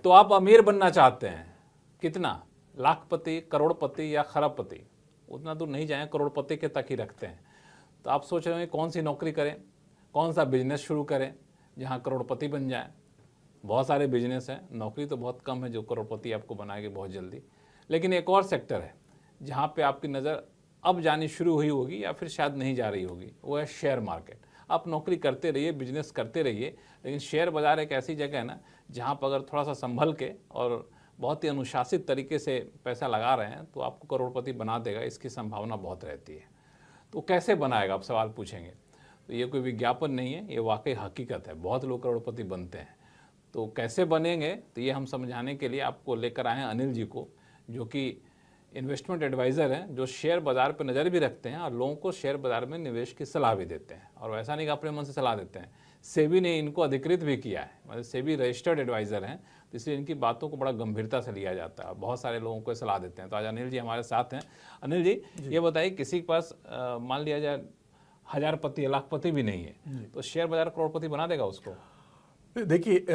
तो आप अमीर बनना चाहते हैं, कितना, लाखपति, करोड़पति या खरबपति, उतना दूर नहीं जाएं, करोड़पति के तक ही रखते हैं। तो आप सोच रहे हैं कौन सी नौकरी करें, कौन सा बिजनेस शुरू करें जहां करोड़पति बन जाए। बहुत सारे बिजनेस हैं, नौकरी तो बहुत कम है जो करोड़पति आपको बनाएगी बहुत जल्दी। लेकिन एक और सेक्टर है जहां पे आपकी नज़र अब जानी शुरू हुई होगी या फिर शायद नहीं जा रही होगी, वो है शेयर मार्केट। आप नौकरी करते रहिए, बिजनेस करते रहिए, लेकिन शेयर बाज़ार एक ऐसी जगह है ना जहाँ पर अगर थोड़ा सा संभल के और बहुत ही अनुशासित तरीके से पैसा लगा रहे हैं तो आपको करोड़पति बना देगा, इसकी संभावना बहुत रहती है। तो कैसे बनाएगा, आप सवाल पूछेंगे। तो ये कोई विज्ञापन नहीं है, ये वाकई हकीकत है, बहुत लोग करोड़पति बनते हैं। तो कैसे बनेंगे, तो ये हम समझाने के लिए आपको लेकर आए हैं अनिल जी को, जो कि इन्वेस्टमेंट एडवाइज़र हैं, जो शेयर बाज़ार पर नज़र भी रखते हैं और लोगों को शेयर बाज़ार में निवेश की सलाह भी देते हैं। और वैसा नहीं कि अपने मन से सलाह देते हैं, सेबी ने इनको अधिकृत भी किया है, मतलब सेबी रजिस्टर्ड एडवाइज़र हैं, तो इसलिए इनकी बातों को बड़ा गंभीरता से लिया जाता है और बहुत सारे लोगों को सलाह देते हैं। तो आज अनिल जी हमारे साथ हैं। अनिल जी, ये बताइए, किसी के पास मान लिया जाए हजारपति या लाखपति भी नहीं है, तो शेयर बाज़ार करोड़पति बना देगा उसको? देखिए,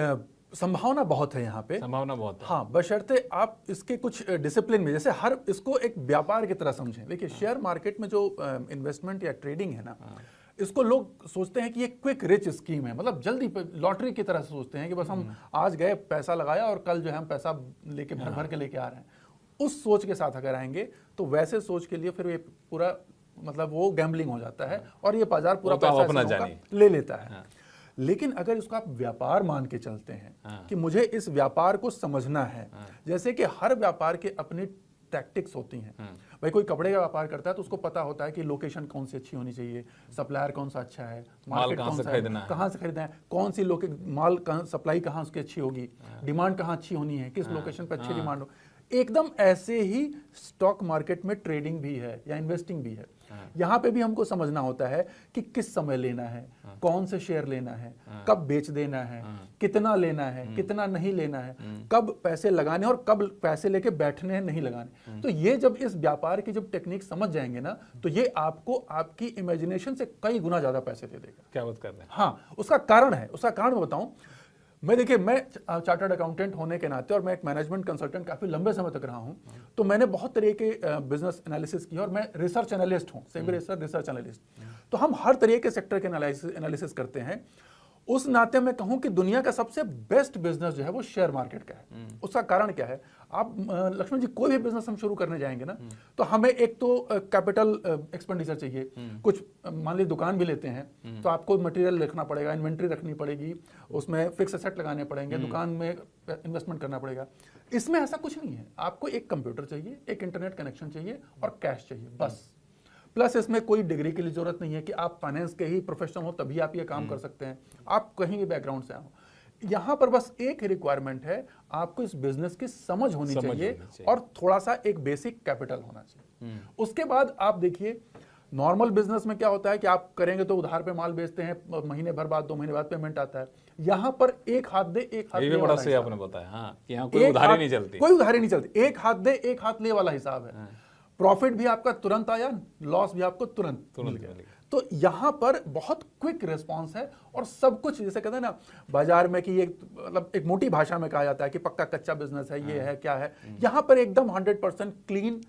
संभावना बहुत है यहाँ पे, संभावना बहुत है। हाँ, बशर्ते आप इसके कुछ डिसिप्लिन में, जैसे हर इसको एक व्यापार की तरह समझें। देखिए, शेयर मार्केट में जो इन्वेस्टमेंट या ट्रेडिंग है ना, इसको लोग सोचते हैं कि ये क्विक रिच स्कीम है, मतलब जल्दी लॉटरी की तरह सोचते हैं कि बस हम आज गए, पैसा लगाया और कल जो है हम पैसा लेके भर भर के लेके आ रहे हैं। उस सोच के साथ अगर आएंगे तो वैसे सोच के लिए फिर ये पूरा मतलब वो गैम्बलिंग हो जाता है और ये बाजार पूरा पैसा ले लेता है। लेकिन अगर इसको आप व्यापार मान के चलते हैं कि मुझे इस व्यापार को समझना है, जैसे कि हर व्यापार के अपनी टैक्टिक्स होती हैं। भाई कोई कपड़े का व्यापार करता है तो उसको पता होता है कि लोकेशन कौन सी अच्छी होनी चाहिए, सप्लायर कौन सा अच्छा है, मार्केट कौन सा है, कहाँ से खरीदना है, कौन सी माल सप्लाई कहाँ उसकी अच्छी होगी, डिमांड कहाँ अच्छी होनी है, किस लोकेशन पर अच्छी डिमांड हो। एकदम ऐसे ही स्टॉक मार्केट में ट्रेडिंग भी है या इन्वेस्टिंग भी है। यहां पे भी हमको समझना होता है कि किस समय लेना है, कौन से शेयर लेना है, कब बेच देना है, कितना लेना है, कितना नहीं लेना है, कब पैसे लगाने और कब पैसे लेके बैठने हैं, नहीं लगाने। तो ये जब इस व्यापार की जब टेक्निक समझ जाएंगे ना, तो ये आपको आपकी इमेजिनेशन से कई गुना ज्यादा पैसे दे देगा। क्या बात कर रहे हैं? हाँ, उसका कारण है, उसका कारण मैं बताऊं। देखिए, मैं चार्टर्ड अकाउंटेंट होने के नाते और मैं एक मैनेजमेंट कंसल्टेंट काफी लंबे समय तक रहा हूं, तो मैंने बहुत तरह के बिजनेस एनालिसिस किया और मैं रिसर्च एनालिस्ट हूं, सेमी रिसर्च एनालिस्ट। तो हम हर तरह के सेक्टर के एनालिसिस करते हैं। उस नाते मैं कहूं कि दुनिया का सबसे बेस्ट बिजनेस जो है वो शेयर मार्केट का है। उसका कारण क्या है? आप लक्ष्मण जी, कोई भी बिजनेस हम शुरू करने जाएंगे ना, तो हमें एक तो कैपिटल एक्सपेंडिचर चाहिए। कुछ मान लीजिए दुकान भी लेते हैं तो आपको मटेरियल रखना पड़ेगा, इन्वेंट्री रखनी पड़ेगी, उसमें फिक्स एसेट लगाने पड़ेंगे, दुकान में इन्वेस्टमेंट करना पड़ेगा। इसमें ऐसा कुछ नहीं है। आपको एक कंप्यूटर चाहिए, एक इंटरनेट कनेक्शन चाहिए और कैश चाहिए, बस। प्लस इसमें कोई डिग्री की जरूरत नहीं है कि आप फाइनेंस के ही प्रोफेशनल हो तभी आप ये काम कर सकते हैं, आप कहीं भी बैकग्राउंड से आओ। यहाँ पर बस एक ही रिक्वायरमेंट है, आपको इस बिजनेस की समझ होनी चाहिए और थोड़ा सा एक बेसिक कैपिटल होना चाहिए। उसके बाद आप देखिए, नॉर्मल बिजनेस में क्या होता है कि आप करेंगे तो उधार पे माल बेचते हैं, महीने भर बाद 2 महीने बाद पेमेंट आता है। यहाँ पर एक हाथ दे एक हाथ ले वाला हिसाब आपने बताया। हाँ, कि यहाँ कोई उधारी नहीं चलती, कोई उधारी नहीं चलती, एक हाथ दे एक हाथ ले वाला हिसाब है। प्रॉफिट भी आपका तुरंत आया, लॉस भी आपको तुरंत मिल गया। तो यहां पर बहुत क्विक रिस्पांस है और सब कुछ, जैसे कहते हैं ना बाजार में कि ये मतलब एक मोटी भाषा में कहा जाता है कि पक्का कच्चा बिजनेस है, ये है क्या है, यहां पर एकदम 100% क्लीन।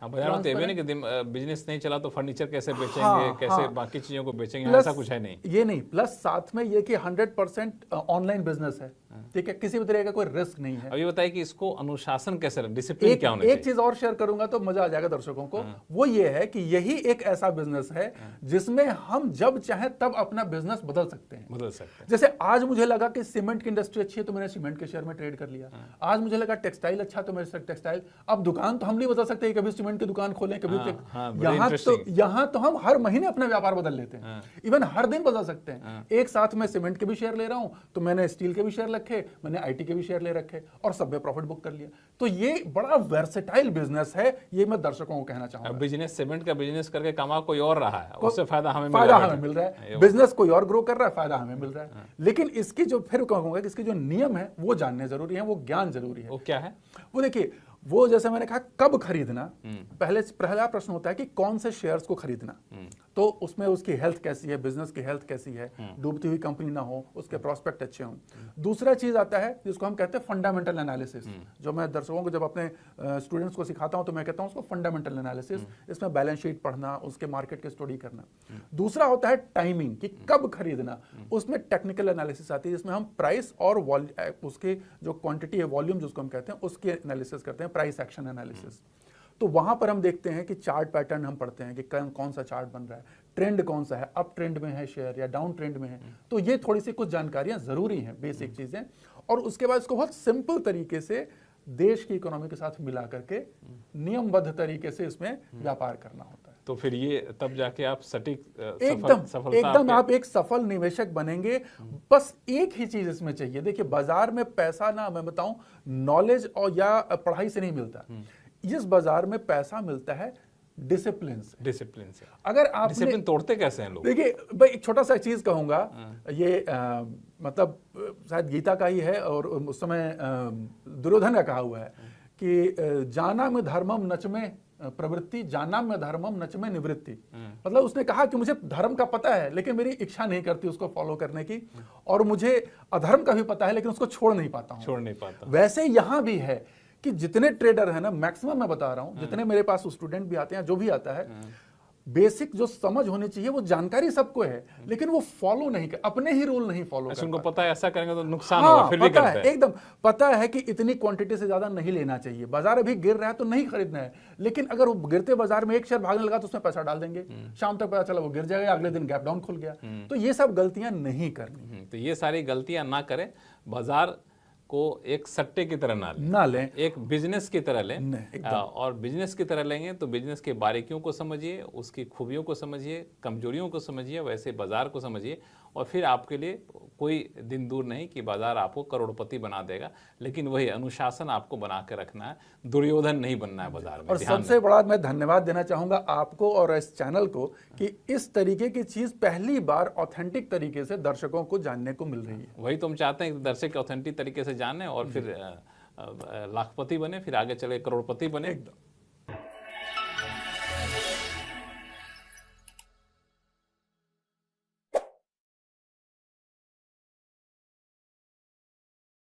बिजनेस नहीं चला तो फर्नीचर कैसे बेचेंगे, कैसे बाकी चीजों को बेचेंगे, ऐसा कुछ है नहीं, ये नहीं। प्लस साथ में ये कि 100% ऑनलाइन बिजनेस है, ठीक है, किसी भी तरह का कोई रिस्क नहीं है। अभी बताइए कि इसको अनुशासन कैसे, डिसिप्लिन क्या होना चाहिए। एक चीज और शेयर करूंगा तो मजा आ जाएगा दर्शकों को, वो ये है कि यही एक ऐसा बिजनेस है जिसमें हम जब चाहे तब अपना बिजनेस बदल सकते हैं। जैसे आज मुझे लगा कि सीमेंट की इंडस्ट्री अच्छी है तो मैंने सीमेंट के शेयर में ट्रेड कर लिया। आज मुझे लगा टेक्सटाइल अच्छा तो मेरे टेक्सटाइल। अब दुकान तो हम नहीं बदल सकते, कभी सीमेंट की दुकान खोलें, कभी यहाँ तो हम हर महीने अपना व्यापार बदल लेते हैं, इवन हर दिन बदल सकते हैं। एक साथ में सीमेंट के भी शेयर ले रहा हूं तो मैंने स्टील के भी शेयर रखे, मैंने आईटी के भी शेयर ले रखे और सब में प्रॉफिट बुक कर लिया। तो ये बड़ा वर्सेटाइल बिजनेस है, ये मैं दर्शकों को कहना चाहूंगा। बिजनेस सीमेंट का बिजनेस करके कमा कोई और रहा है, उससे फायदा हमें मिल रहा है, बिजनेस कोई और ग्रो कर रहा है, फायदा हमें मिल रहा है। लेकिन इसकी जो फिर कहूंगा कि इसके जो नियम है वो जानने जरूरी है, वो ज्ञान जरूरी है। वो क्या है? वो देखिए, वो जैसे मैंने कहा कब खरीदना, पहला प्रश्न होता है कि कौन से शेयर्स को खरीदना। तो उसमें उसकी हेल्थ कैसी है, बिजनेस की हेल्थ कैसी है, डूबती हुई कंपनी ना हो, उसके प्रोस्पेक्ट अच्छे हों। दूसरा चीज आता है जिसको हम कहते हैं फंडामेंटल एनालिसिस, जो मैं दर्शकों को जब अपने स्टूडेंट्स को सिखाता हूं तो मैं कहता हूं उसको फंडामेंटल एनालिसिस। इसमें बैलेंस शीट पढ़ना, उसके मार्केट की स्टडी करना। दूसरा होता है टाइमिंग, कि कब खरीदना, उसमें टेक्निकल एनालिसिस आती है जिसमें हम प्राइस और उसके जो क्वांटिटी है, वॉल्यूम जिसको हम कहते हैं, उसके एनालिसिस करते हैं, प्राइस एक्शन एनालिसिस। तो वहां पर हम देखते हैं कि चार्ट पैटर्न हम पढ़ते हैं कि कौन सा चार्ट बन रहा है, ट्रेंड कौन सा है, अप ट्रेंड में है शेयर या डाउन ट्रेंड में है। तो ये थोड़ी सी कुछ जानकारियां जरूरी हैं, बेसिक चीजें। और उसके बाद इसको बहुत सिंपल तरीके से देश की इकोनॉमी के साथ मिला करके नियमबद्ध तरीके से इसमें व्यापार करना होता है। तो फिर ये तब जाके आप सटीक एकदम आप एक सफल निवेशक बनेंगे। बस एक ही चीज इसमें चाहिए। देखिए, बाजार में पैसा ना, मैं बताऊं, नॉलेज और या पढ़ाई से नहीं मिलता। इस बाजार में पैसा मिलता है डिसिप्लिन से। अगर आप डिसिप्लिन तोड़ते कैसे हैं लोग? देखिए भाई, एक छोटा सा चीज कहूंगा, ये मतलब शायद गीता का ही है और उस समय दुर्योधन का कहा हुआ है कि जाना में धर्मम नच में प्रवृत्ति, जाना में धर्मम नच में निवृत्ति। मतलब उसने कहा कि मुझे धर्म का पता है लेकिन मेरी इच्छा नहीं करती उसको फॉलो करने की, और मुझे अधर्म का भी पता है लेकिन उसको छोड़ नहीं पाता। वैसे यहां भी है कि जितने ट्रेडर है ना, मैक्सिमम मैं बता रहा हूं, जितने मेरे पास स्टूडेंट भी आते हैं, जो भी आता है, बेसिक जो समझ होनी चाहिए वो जानकारी सबको है, लेकिन वो फॉलो नहीं कर, अपने ही रूल नहीं फॉलो कर। उनको पता है ऐसा करेंगे तो नुकसान होगा, फिर भी करते हैं। एकदम पता है कि इतनी क्वांटिटी से ज्यादा नहीं लेना चाहिए, बाजार अभी गिर रहा है तो नहीं खरीदना है। लेकिन अगर वो गिरते बाजार में एक शेयर भागने लगा तो उसमें पैसा डाल देंगे, शाम तक पता चला वो गिर जाएगा, अगले दिन गैप डाउन खुल गया। तो ये सब गलतियां नहीं करनी। तो ये सारी गलतियां ना करें, बाजार को एक सट्टे की तरह ना लें, एक बिजनेस की तरह लें। और बिजनेस की तरह लेंगे तो बिजनेस के बारीकियों को समझिए, उसकी खूबियों को समझिए, कमजोरियों को समझिए, वैसे बाजार को समझिए, और फिर आपके लिए कोई दिन दूर नहीं कि बाजार आपको करोड़पति बना देगा। लेकिन वही अनुशासन आपको बना के रखना है, दुर्योधन नहीं बनना है बाजार में। और सबसे बड़ा मैं धन्यवाद देना चाहूंगा आपको और इस चैनल को कि इस तरीके की चीज पहली बार ऑथेंटिक तरीके से दर्शकों को जानने को मिल रही है। वही तो हम चाहते हैं कि दर्शक ऑथेंटिक तरीके से जाने और फिर लाखपति बने, फिर आगे चले करोड़पति बने।